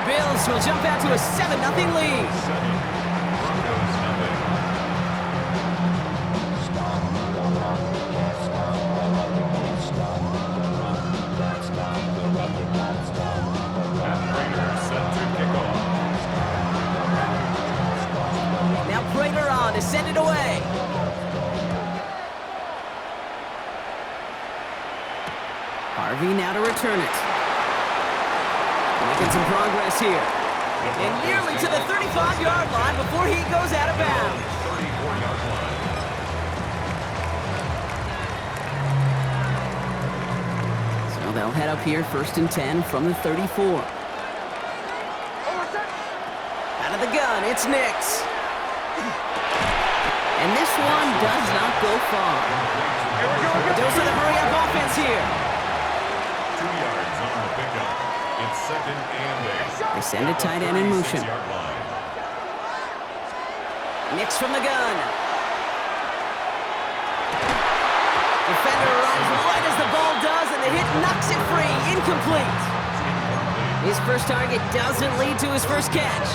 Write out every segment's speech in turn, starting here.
the Bills will jump out to a 7-0 lead. Now Prater on to send it away. Harvey now to return it. Making some progress here. And nearly to the 35-yard line before he goes out of bounds. So they'll head up here 1st and 10 from the 34. Out of the gun, it's Nix. And this one does not go far. Dose of the hurry-up offense here. 2 yards on the pickup. It's 2nd and 8. They send a tight end in motion. Nix from the gun. Defender runs right as the ball does, and the hit knocks it free. Incomplete. His first target doesn't lead to his first catch.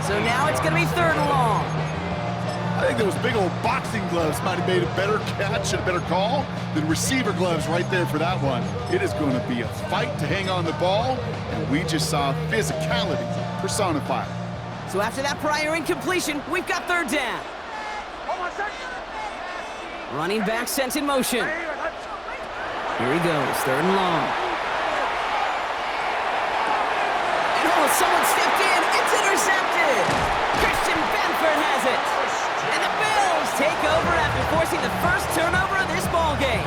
So now it's going to be 3rd and long. I think those big old boxing gloves might have made a better catch and a better call than receiver gloves right there for that one. It is going to be a fight to hang on the ball, and we just saw physicality personified. So after that prior incompletion, we've got 3rd down. Running back sent in motion. Here he goes, 3rd and long. And someone stepped in, it's intercepted! Christian Benford has it! And the Bills take over after forcing the first turnover of this ballgame.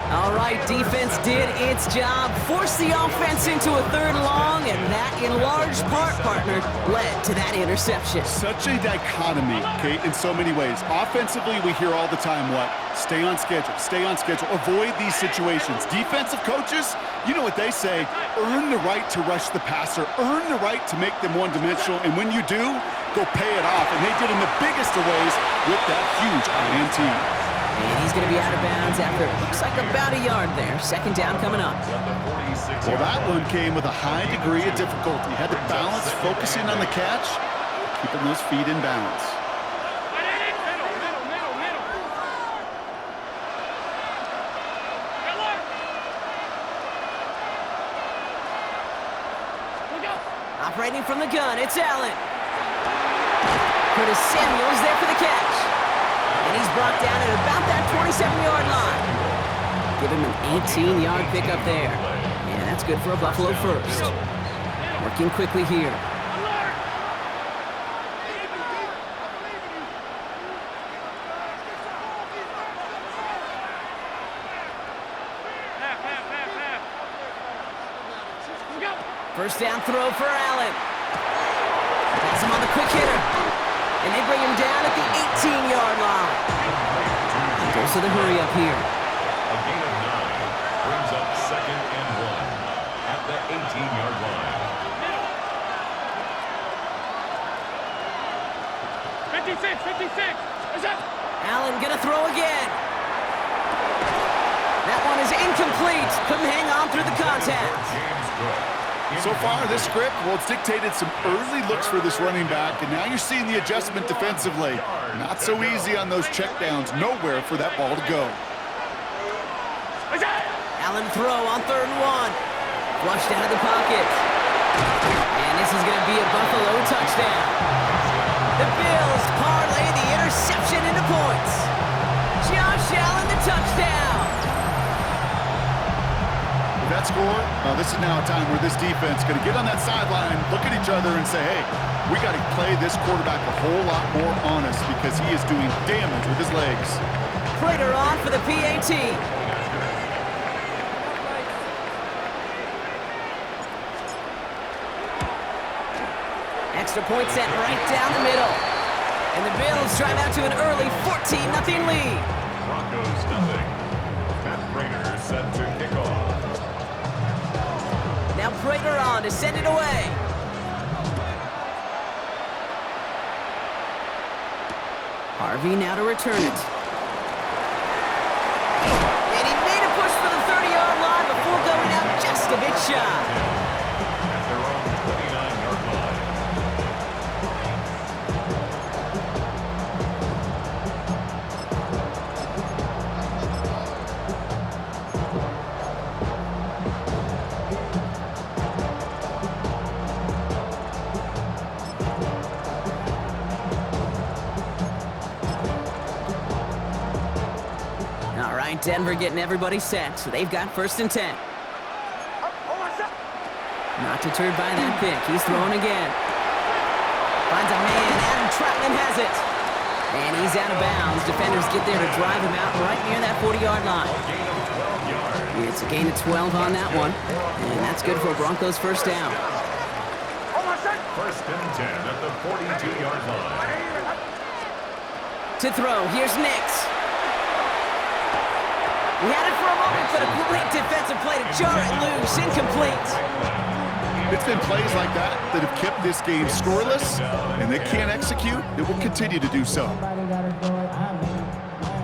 All right, defense did its job, forced the offense into a 3rd and long, and that, in large part, partner, led to that interception. Such a dichotomy, Kate, in so many ways. Offensively, we hear all the time what? Stay on schedule, avoid these situations. Defensive coaches, you know what they say, earn the right to rush the passer, earn the right to make them one-dimensional, and when you do, go pay it off. And they did in the biggest of ways with that huge INT. And he's going to be out of bounds after it looks like about a yard there. 2nd down coming up. Well, that one came with a high degree of difficulty. Had to balance, focusing on the catch, keeping those feet in balance. Operating from the gun, it's Allen. Curtis Samuel's there for the catch. And he's brought down at about that 27-yard line. Give him an 18-yard pickup there. And that's good for a Buffalo first. Working quickly here. First down throw for Allen. Pass him on the quick hitter. And they bring him down at the 18-yard line. Goes to the hurry up here. A gain of 9 brings up 2nd and 1 at the 18-yard line. 56. Allen gonna throw again. That one is incomplete. Couldn't hang on through the contact. So far, this script, well, it's dictated some early looks for this running back, and now you're seeing the adjustment defensively. Not so easy on those checkdowns. Nowhere for that ball to go. Allen throw on 3rd and 1. Flushed out of the pocket. And this is going to be a Buffalo touchdown. The Bills parlay the interception into points. Josh Allen, the touchdown. That score, this is now a time where this defense is going to get on that sideline, look at each other and say, hey, we got to play this quarterback a whole lot more honest because he is doing damage with his legs. Prater on for the PAT. Extra point set right down the middle. And the Bills drive out to an early 14-0 lead. Broncos nothing. Matt Prater set to kick off. Now Prater on to send it away. Harvey now to return it. And he made a push for the 30-yard line before going out just a bit shy. At their own right, Denver getting everybody set, so they've got 1st and 10. Not deterred by that pick. He's throwing again. Finds a man. Adam Troutman has it. And he's out of bounds. Defenders get there to drive him out right near that 40-yard line. It's a gain of 12 on that one. And that's good for Broncos' 1st down. 1st and 10 at the 42-yard line. To throw, here's Nix. We had it for a moment, but a great defensive play to jar it loose. Incomplete. It's been plays like that that have kept this game scoreless, and they can't execute. It will continue to do so.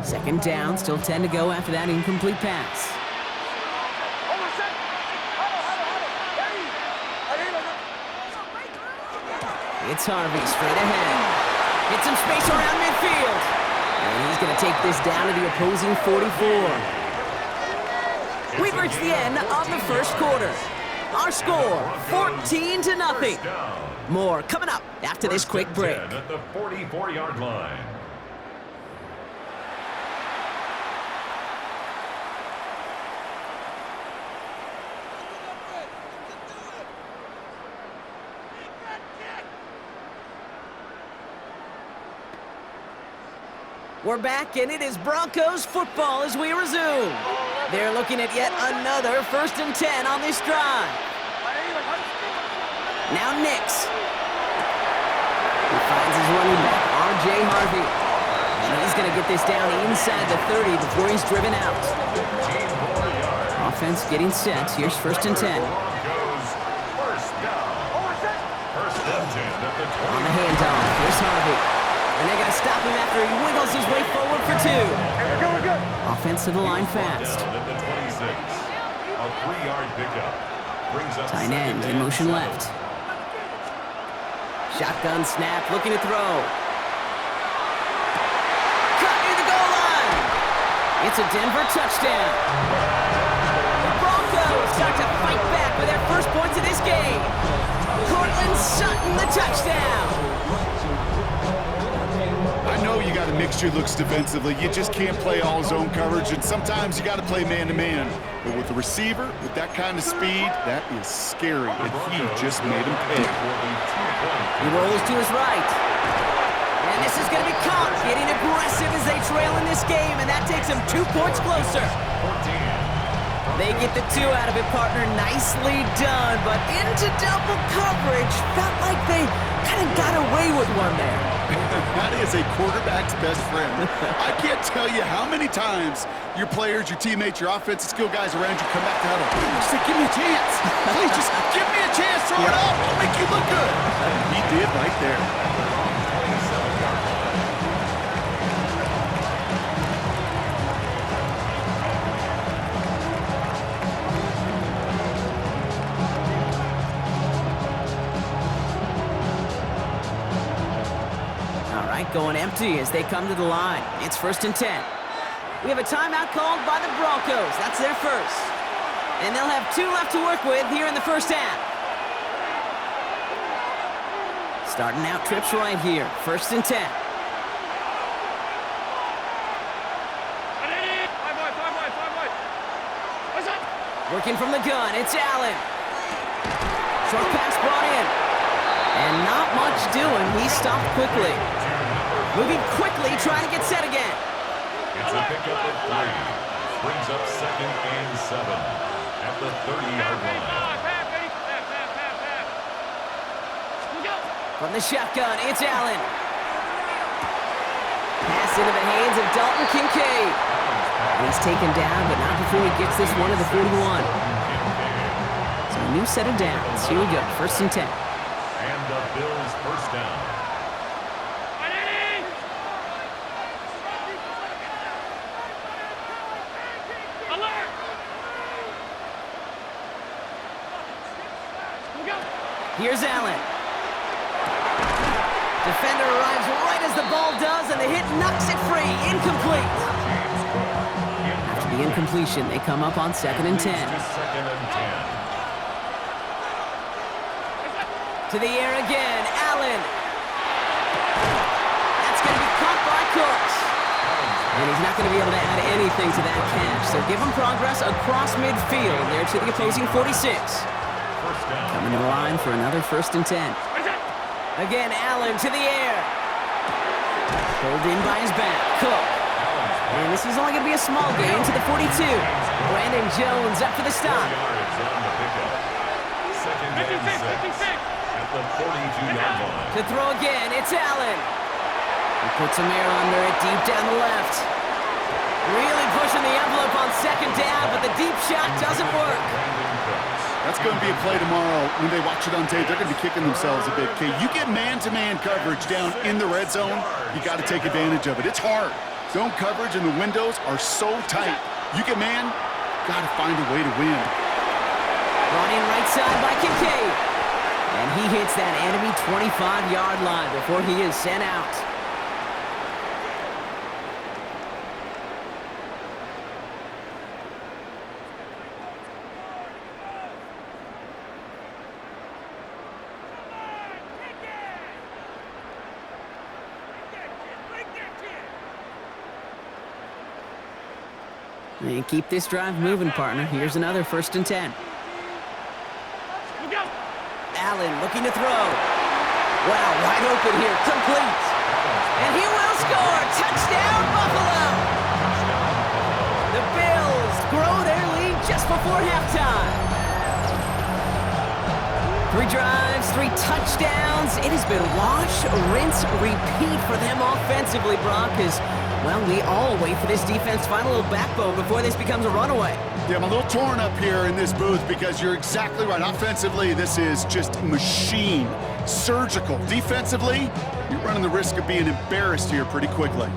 2nd down, still 10 to go after that incomplete pass. It's Harvey straight ahead. Hits some space around midfield. And he's going to take this down to the opposing 44. We've reached the end of the 1st quarter. Our score, 14-0. More coming up after this quick break. At the 44-yard line. We're back, and it is Broncos football as we resume. They're looking at yet another 1st and 10 on this drive. Now Nix. He finds his running back, R.J. Harvey. And he's going to get this down inside the 30 before he's driven out. Offense getting set. Here's 1st and 10. On the handoff, here's Harvey. And they're going to stop him after he wiggles his way forward for 2. We're good. Offense to the line fast. Down at the 26. A 3-yard pickup. Brings up Tight end in motion left. Shotgun snap, looking to throw. Cut near the goal line. It's a Denver touchdown. The Broncos start to fight back with their 1st points of this game. Cortland Sutton, the touchdown. I know you got to mix your looks defensively. You just can't play all zone coverage, and sometimes you got to play man-to-man. But with the receiver, with that kind of speed, that is scary, and he just made him pay. He rolls to his right. And this is going to be caught, getting aggressive as they trail in this game, and that takes them 2 points closer. They get the 2 out of it, partner. Nicely done, but into double coverage. Felt like they kind of got away with one there. That is a quarterback's best friend. I can't tell you how many times your players, your teammates, your offensive skill guys around you come back to huddle. Just say, give me a chance. Please, just give me a chance. Throw it up. I'll make you look good. He did right there. Going empty as they come to the line. It's 1st and 10. We have a timeout called by the Broncos. That's their 1st. And they'll have 2 left to work with here in the 1st half. Starting out trips right here. 1st and 10. Working from the gun, it's Allen. Short pass brought in. And not much doing. He stopped quickly. Moving quickly, trying to get set again. It's a pickup of 3. Brings up 2nd and 7 at the 30-yard line. From the shotgun, it's Allen. Pass into the hands of Dalton Kincaid. And he's taken down, but not before he gets this one to the 41. So a new set of downs. Here we go, 1st and 10. And the Bills' 1st down. Here's Allen. Defender arrives right as the ball does, and the hit knocks it free. Incomplete. After the incompletion, they come up on 2nd and 10. To the air again, Allen. That's going to be caught by Cooks. And he's not going to be able to add anything to that catch. So give him progress across midfield there to the opposing 46. Coming to the line for another 1st and 10. Again, Allen to the air. Pulled in by his back. Cook. And this is only going to be a small gain to the 42. Brandon Jones up for the stop. 56. At the 42-yard line. To throw again, it's Allen. He puts some air under it deep down the left. Really pushing the envelope on 2nd down, but the deep shot doesn't work. That's going to be a play tomorrow. When they watch it on tape, they're going to be kicking themselves a bit. Okay, you get man-to-man coverage down in the red zone, you got to take advantage of it. It's hard. Zone coverage and the windows are so tight. You get man, got to find a way to win. Brought in right side by Kincaid. And he hits that enemy 25-yard line before he is sent out. And keep this drive moving, partner. Here's another 1st and 10. Allen looking to throw. Wow, wide open here. Complete. And he will score. Touchdown, Buffalo. The Bills grow their lead just before halftime. 3 drives, 3 touchdowns. It has been wash, rinse, repeat for them offensively, Brock, as well, we all wait for this defense to find a little backbone before this becomes a runaway. Yeah, I'm a little torn up here in this booth because you're exactly right. Offensively, this is just machine, surgical. Defensively, you're running the risk of being embarrassed here pretty quickly.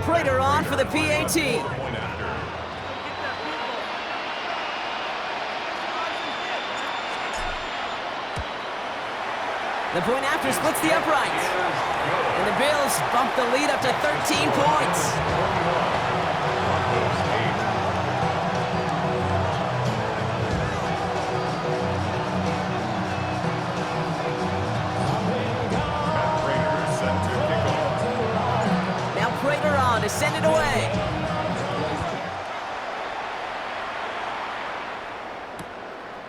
Prater on for the PAT. The point after splits the uprights. And the Bills bump the lead up to 13 points. Now Prater on to send it away.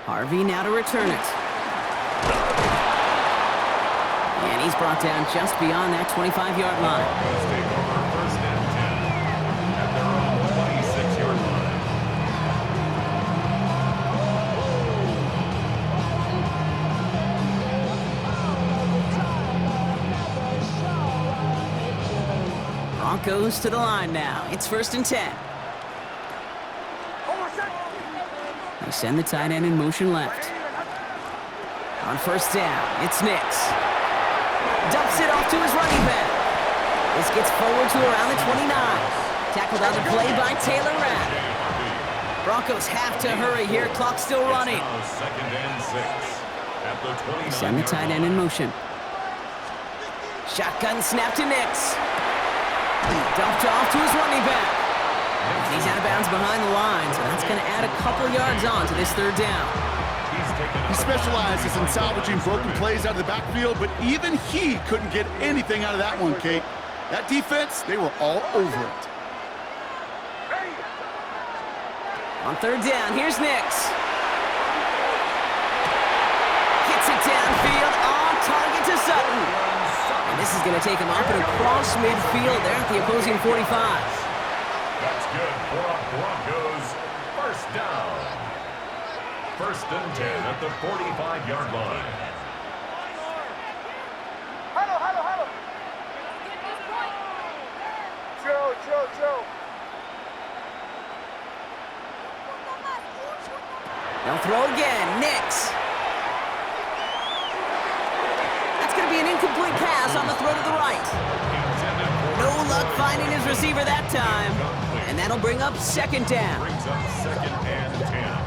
Harvey now to return it. And he's brought down just beyond that 25-yard line. Take over 1st and 10 at their own 26-yard line. Broncos to the line now. It's 1st and 10. They send the tight end in motion left. On 1st down, it's Nix. Dumps it off to his running back. This gets forward to around the 29. Tackled on the play by Taylor Rapp. Broncos have to hurry here. Clock still running. 2nd and 6 at the 29. Send the tight end in motion. Shotgun snap to Nix. Dumped off to his running back. And he's out of bounds behind the line, so that's going to add a couple yards on to this 3rd down. He specializes in salvaging broken plays out of the backfield, but even he couldn't get anything out of that one, Kate. That defense, they were all over it. On 3rd down, here's Nix. Gets it downfield, on target to Sutton. And this is going to take him up and across midfield there at the opposing 45. That's good for a Broncos 1st down. 1st and 10 at the 45-yard line. Joe. They'll throw again. Nix. That's going to be an incomplete pass on the throw to the right. No luck finding his receiver that time. And that'll bring up 2nd down. Brings up 2nd and 10.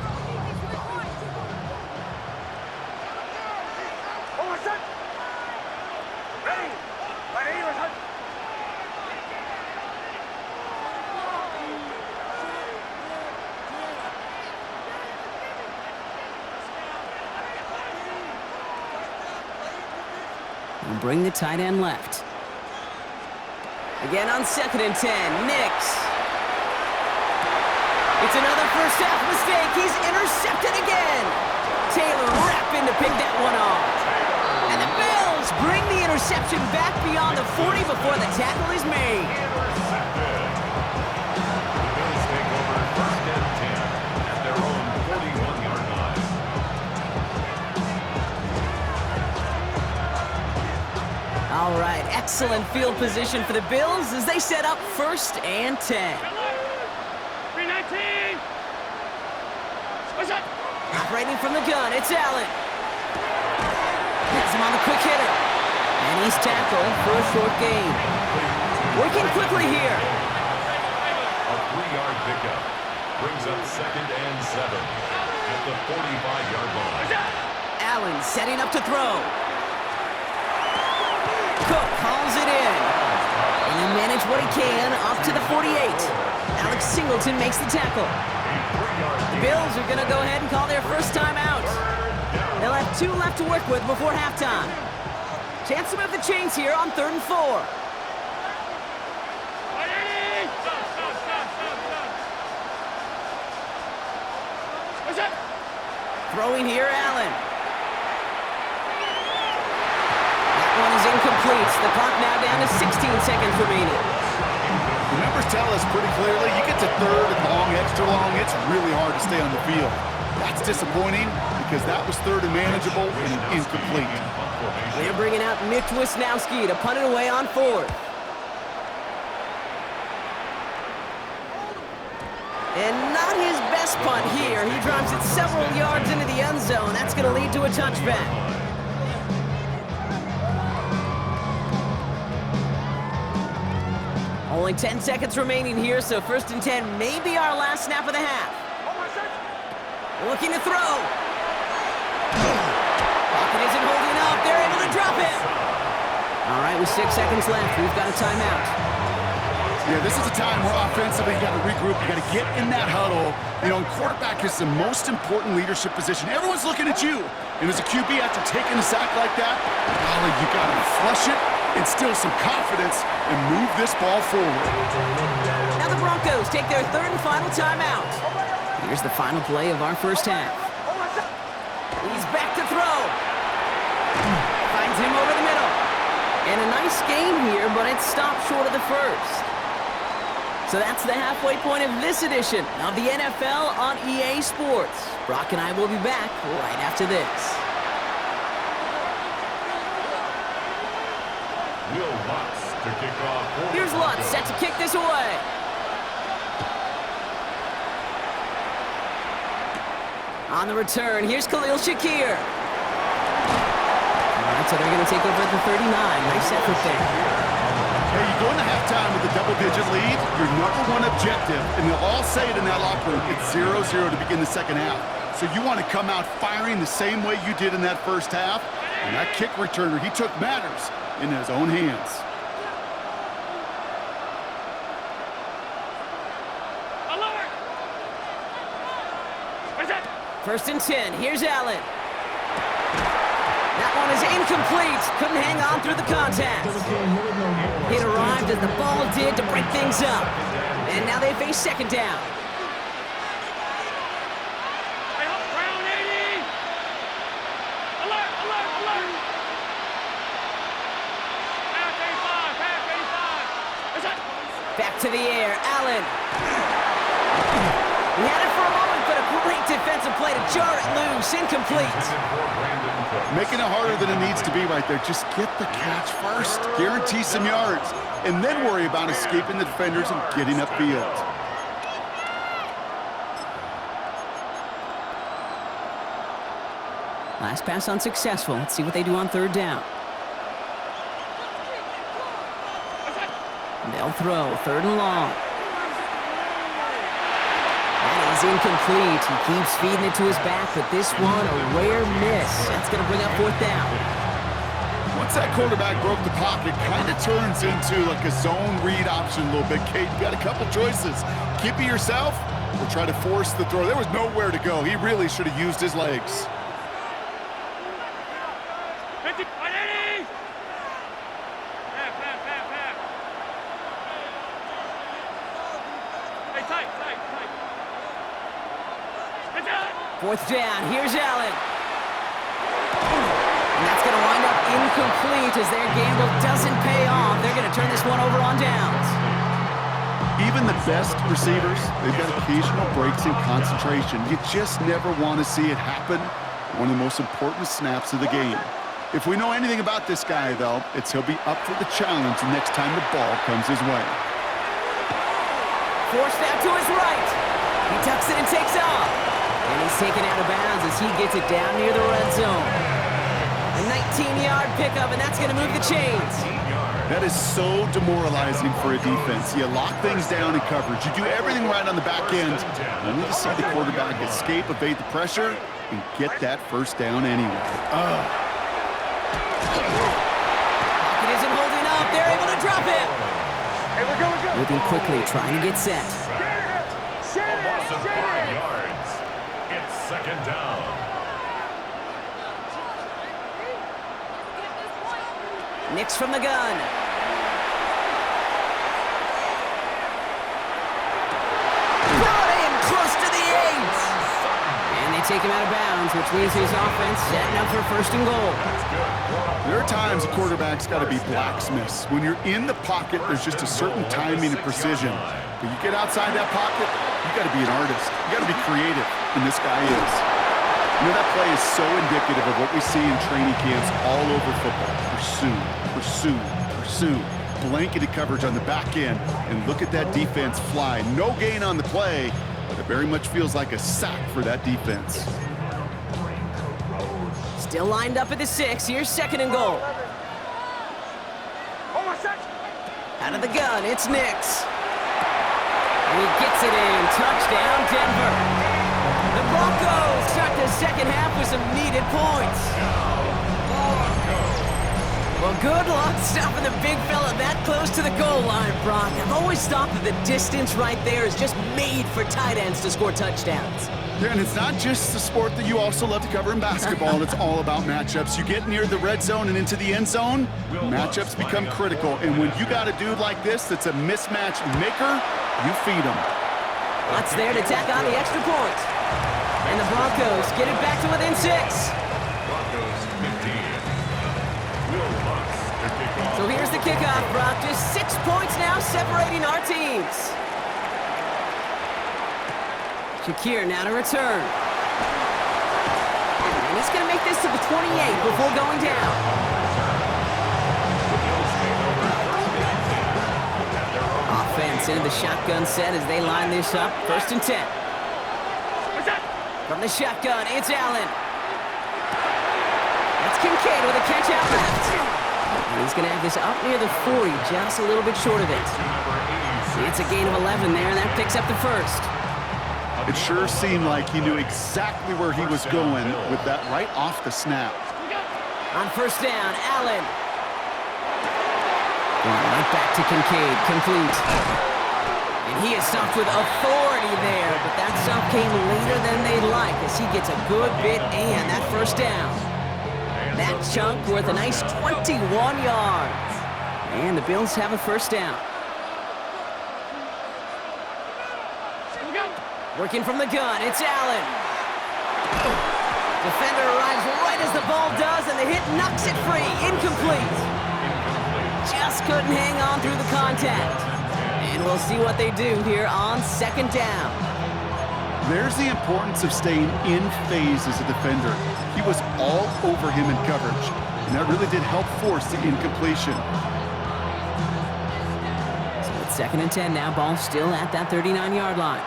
will bring the tight end left. Again on 2nd and 10, Nix. It's another first half mistake. He's intercepted again. Taylor rapping to pick that one off. And the Bills bring the interception back beyond the 40 before the tackle is made. Intercepted. The Bills take over 1st and 10 at their own 41-yard line. All right, excellent field position for the Bills as they set up 1st and 10. 319. What's that? Operating from the gun, it's Allen. Has him on the quick hitter. And he's tackled for a short gain. Working quickly here. A 3-yard pickup brings up 2nd and 7 at the 45-yard line. Allen setting up to throw. Cook calls it in. And he managed what he can up to the 48. Alex Singleton makes the tackle. The Bills are going to go ahead and call their first time out. They'll have 2 left to work with before halftime. Chance to move the chains here on 3rd and 4. What's that? Throwing here, Allen. That one is incomplete. The clock now down to 16 seconds remaining. The numbers tell us pretty clearly, you get to 3rd and long, extra long, it's really hard to stay on the field. That's disappointing because that was 3rd and manageable and incomplete. They're bringing out Nick Wisnowski to punt it away on 4th. And not his best punt here. He drives it several yards into the end zone. That's going to lead to a touchback. Only 10 seconds remaining here, so 1st and 10 may be our last snap of the half. Looking to throw. Pocket isn't holding up. They're able to drop it. All right, with 6 seconds left, we've got a timeout. Yeah, this is a time where offensively you got to regroup. You got to get in that huddle. You know, quarterback is the most important leadership position. Everyone's looking at you. And as a QB, after taking a sack like that, golly, you got to flush it, instill some confidence, and move this ball forward. Now the Broncos take their 3rd and final timeout. Here's the final play of our first half. He's back to throw. Finds him over the middle. And a nice game here, but it stopped short of the first. So that's the halfway point of this edition of the NFL on EA Sports. Brock and I will be back right after this. Will Lutz to kick off. Here's Lutz set to kick this away. On the return, here's Khalil Shakir. All right, so they're going to take over at the 39. Nice effort there. Hey, you go into halftime with a double-digit lead, your #1 objective, and they'll all say it in that locker room, it's 0-0 to begin the second half. So you want to come out firing the same way you did in that first half, and that kick returner, he took matters in his own hands. Alert! What's that? 1st and 10, here's Allen. That one is incomplete. Couldn't hang on through the contact. It arrived as the ball did to break things up. And now they face 2nd down. Round 80! Alert, alert, alert! Pass 85, pass 85. What's that? Back to the air, Allen. He had it for a moment, but a great defensive play to jar it loose. Incomplete. Making it harder than it needs to be right there. Just get the catch first. Guarantee some yards. And then worry about escaping the defenders and getting upfield. Last pass unsuccessful. Let's see what they do on 3rd down. They'll throw. 3rd and long. That is incomplete. He keeps feeding it to his back, but this one, a rare miss. That's going to bring up 4th down. Once that quarterback broke the pocket, kind of turns into like a zone read option a little bit. Kate, you got a couple choices. Keep it yourself or try to force the throw. There was nowhere to go. He really should have used his legs. 50, 80! tight, tight, tight. It's out. Fourth down, here's Allen. And that's going to wind up incomplete as their gamble doesn't pay off. They're going to turn this one over on downs. Even the best receivers, they've got occasional breaks in concentration. You just never want to see it happen. One of the most important snaps of the game. If we know anything about this guy, though, it's he'll be up for the challenge the next time the ball comes his way. Forced out to his right. He tucks it and takes off. And he's taken out of bounds as he gets it down near the red zone. A 19-yard pickup, and that's going to move the chains. That is so demoralizing for a defense. You lock things down in coverage. You do everything right on the back end. Only to see the quarterback escape, evade the pressure, and get that first down anyway. Pocket isn't holding up. They're able to drop it. Hey, we're going. Moving quickly, trying to get set. A loss of 5 yards. It's second down. Nix from the gun. Brought in close to the 8. And they take him out of bounds, which means his offense setting up for first and goal. There are times a quarterback's got to be blacksmiths. When you're in the pocket, there's just a certain timing and precision. But you get outside that pocket, you got to be an artist. You got to be creative, and this guy is. You know, that play is so indicative of what we see in training camps all over football. Pursue, pursue, pursue. Blanketed coverage on the back end, and look at that defense fly. No gain on the play, but it very much feels like a sack for that defense. Still lined up at the 6. Here's second and goal. Out of the gun, it's Nix. And he gets it in. Touchdown, Denver. The Broncos start the second half with some needed points. Well, good luck stopping the big fella that close to the goal line, Brock. I've always thought that the distance right there is just made for tight ends to score touchdowns. Yeah, and it's not just the sport that you also love to cover in basketball. It's all about matchups. You get near the red zone and into the end zone, matchups become critical. And when you got a dude like this that's a mismatch maker, you feed him. That's there to tack on the extra point. And the Broncos get it back to within 6. Broncos 15. Will Lutz to kick off. So here's the kickoff, Brock. Just 6 points now separating our teams. Shakir now to return. And he's going to make this to the 28 before going down. Offense into the shotgun set as they line this up. First and 10. From the shotgun, it's Allen. That's Kincaid with a catch out left. And he's going to have this up near the 40, just a little bit short of it. It's a gain of 11 there, and that picks up the first. It sure seemed like he knew exactly where he was going with that right off the snap. On first down, Allen. Going right back to Kincaid, complete. And he is stopped with authority there, but that stop came later than they'd like as he gets a good bit and that first down. That chunk worth a nice 21 yards. And the Bills have a first down. Working from the gun, it's Allen. Defender arrives right as the ball does, and the hit knocks it free. Incomplete. Just couldn't hang on through the contact. And we'll see what they do here on second down. There's the importance of staying in phase as a defender. He was all over him in coverage, and that really did help force the incompletion. So it's second and 10 now. Ball still at that 39-yard line.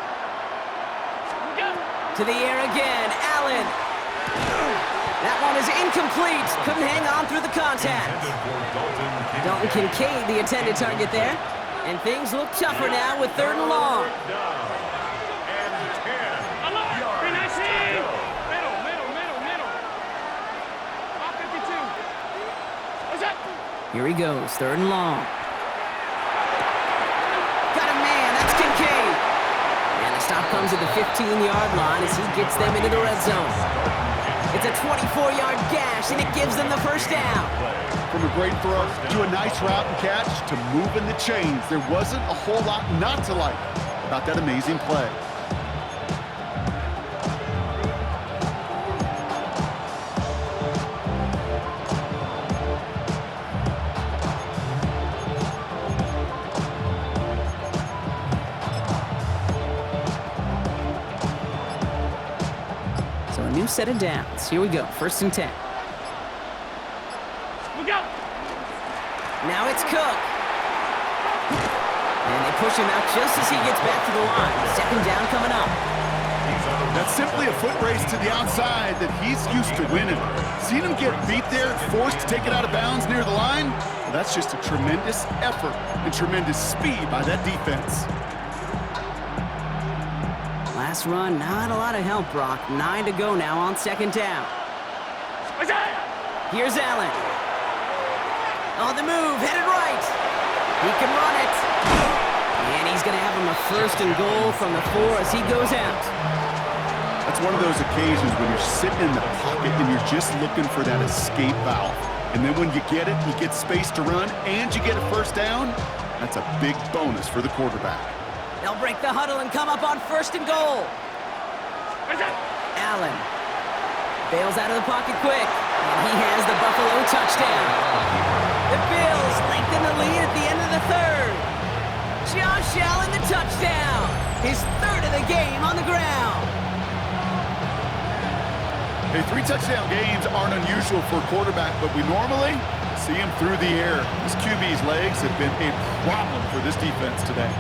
To the air again, Allen. That one is incomplete. Couldn't hang on through the contact. Dalton Kincaid, the intended target there. And things look tougher now with third and long. Here he goes, third and long. Got a man, that's Kincaid. And the stop comes at the 15-yard line as he gets them into the red zone. It's a 24-yard gash, and it gives them the first down. From a great throw to a nice route and catch to moving the chains, there wasn't a whole lot not to like. about that amazing play. So a new set of downs. Here we go, 1st and 10. Look out! Now it's Cook. And they push him out just as he gets back to the line. 2nd down coming up. That's simply a foot race to the outside that he's used to winning. Seeing him get beat there, forced to take it out of bounds near the line, well, that's just a tremendous effort and tremendous speed by that defense. Last run, not a lot of help, Brock. 9 to go now on 2nd down. Here's Allen. On the move, headed right. He can run it. And he's going to have him a 1st and goal from the 4 as he goes out. That's one of those occasions when you're sitting in the pocket and you're just looking for that escape valve. And then when you get it, you get space to run, and you get a 1st down. That's a big bonus for the quarterback. They'll break the huddle and come up on 1st and goal. Allen bails out of the pocket quick, and he has the Buffalo touchdown. The Bills lengthen the lead at the end of the 3rd. Josh Allen the touchdown. His 3rd of the game on the ground. Hey, 3 touchdown games aren't unusual for a quarterback, but we normally see him through the air. This QB's legs have been a problem for this defense today.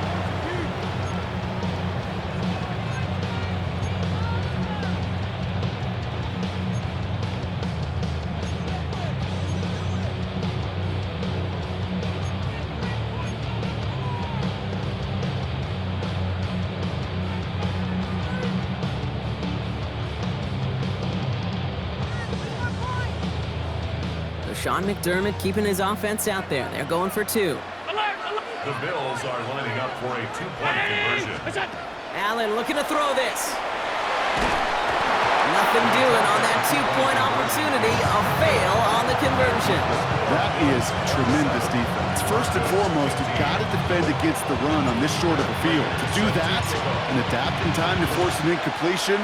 Sean McDermott keeping his offense out there. They're going for 2. The Bills are lining up for a 2-point conversion. Allen looking to throw this. Nothing doing on that 2-point opportunity. A fail on the conversion. That is tremendous defense. First and foremost, you've got to defend against the run on this short of a field. To do that and adapt in time to force an incompletion,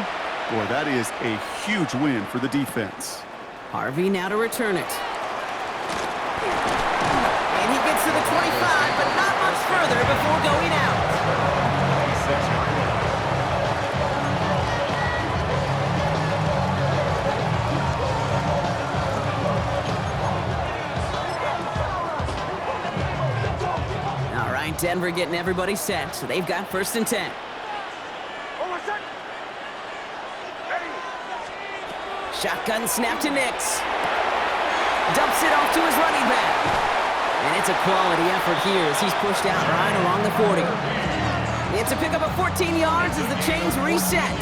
boy, that is a huge win for the defense. Harvey now to return it. And he gets to the 25, but not much further before going out. All right, Denver getting everybody set, so they've got 1st and 10. Shotgun snap to Nix. Dumps it off to his running back. And it's a quality effort here as he's pushed out right along the 40. It's a pickup of 14 yards as the chains reset.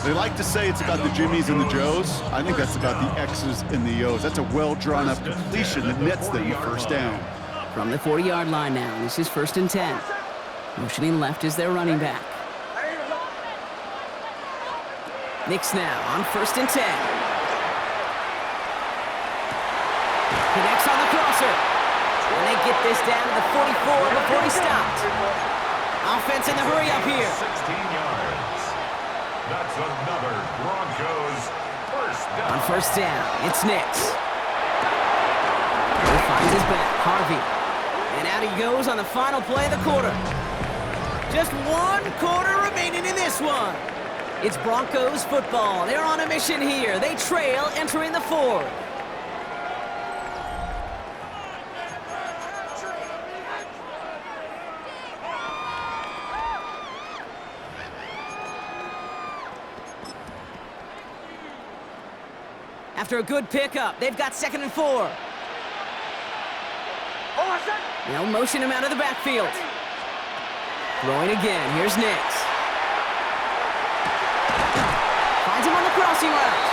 They like to say it's about the Jimmies and the Joes. I think that's about the X's and the O's. That's a well-drawn-up completion that nets them a 1st down. From the 40-yard line now, this is 1st and 10. Motioning left is their running back. Nix now on 1st and 10. Connects on the crosser. And they get this down to the 44 before he stopped. Offense in the hurry up here. 16 yards. That's another Broncos 1st down. On 1st down, it's Nix. He finds his back, Harvey. And out he goes on the final play of the quarter. Just 1 quarter remaining in this one. It's Broncos football. They're on a mission here. They trail entering the 4th. After a good pickup, they've got 2nd and 4. They'll motion him out of the backfield. Throwing again. Here's Nix. Finds him on the crossing route.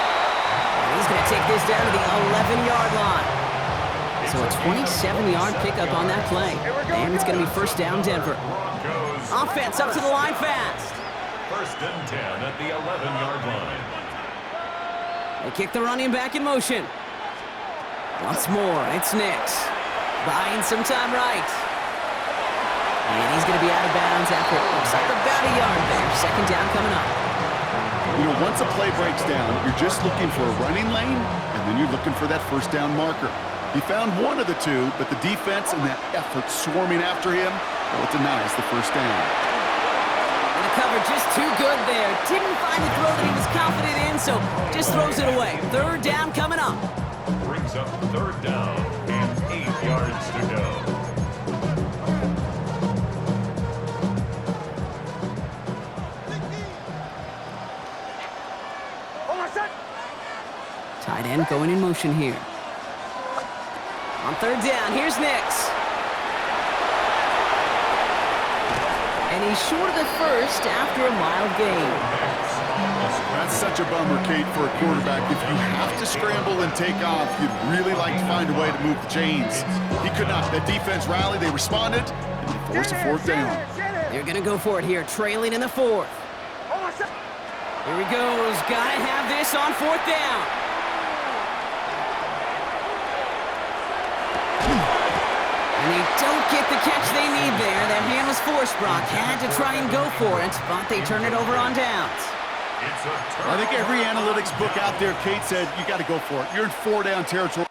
And he's going to take this down to the 11-yard line. So a 27-yard pickup on that play. And it's going to be 1st down Denver. Offense up to the line fast. 1st and 10 at the 11-yard line. They kick the running back in motion. Once more, it's Nix. Buying some time right. And he's going to be out of bounds after it looks like about a yard there. Second down coming up. You know, once a play breaks down, you're just looking for a running lane, and then you're looking for that first down marker. He found one of the two, but the defense and that effort swarming after him, well, it denies the first down. And the cover just too good there. Didn't find the throw that he was confident in, so just throws it away. Third down coming up. Brings up third down and 8 yards to go. Tight end going in motion here. On third down, here's Nix. And he's short of the first after a mild gain. That's such a bummer, Kate, for a quarterback. If you have to scramble and take off, you'd really like to find a way to move the chains. He could not. That defense rallied, they responded, and they forced a fourth down. They're going to go for it here, trailing in the fourth. Here he goes. Got to have this on fourth down. And they don't get the catch they need there. That hand was forced, Brock. Had to try and go for it, but they turn it over on downs. I think every analytics book out there, Kate said, you got to go for it. You're in 4-down territory.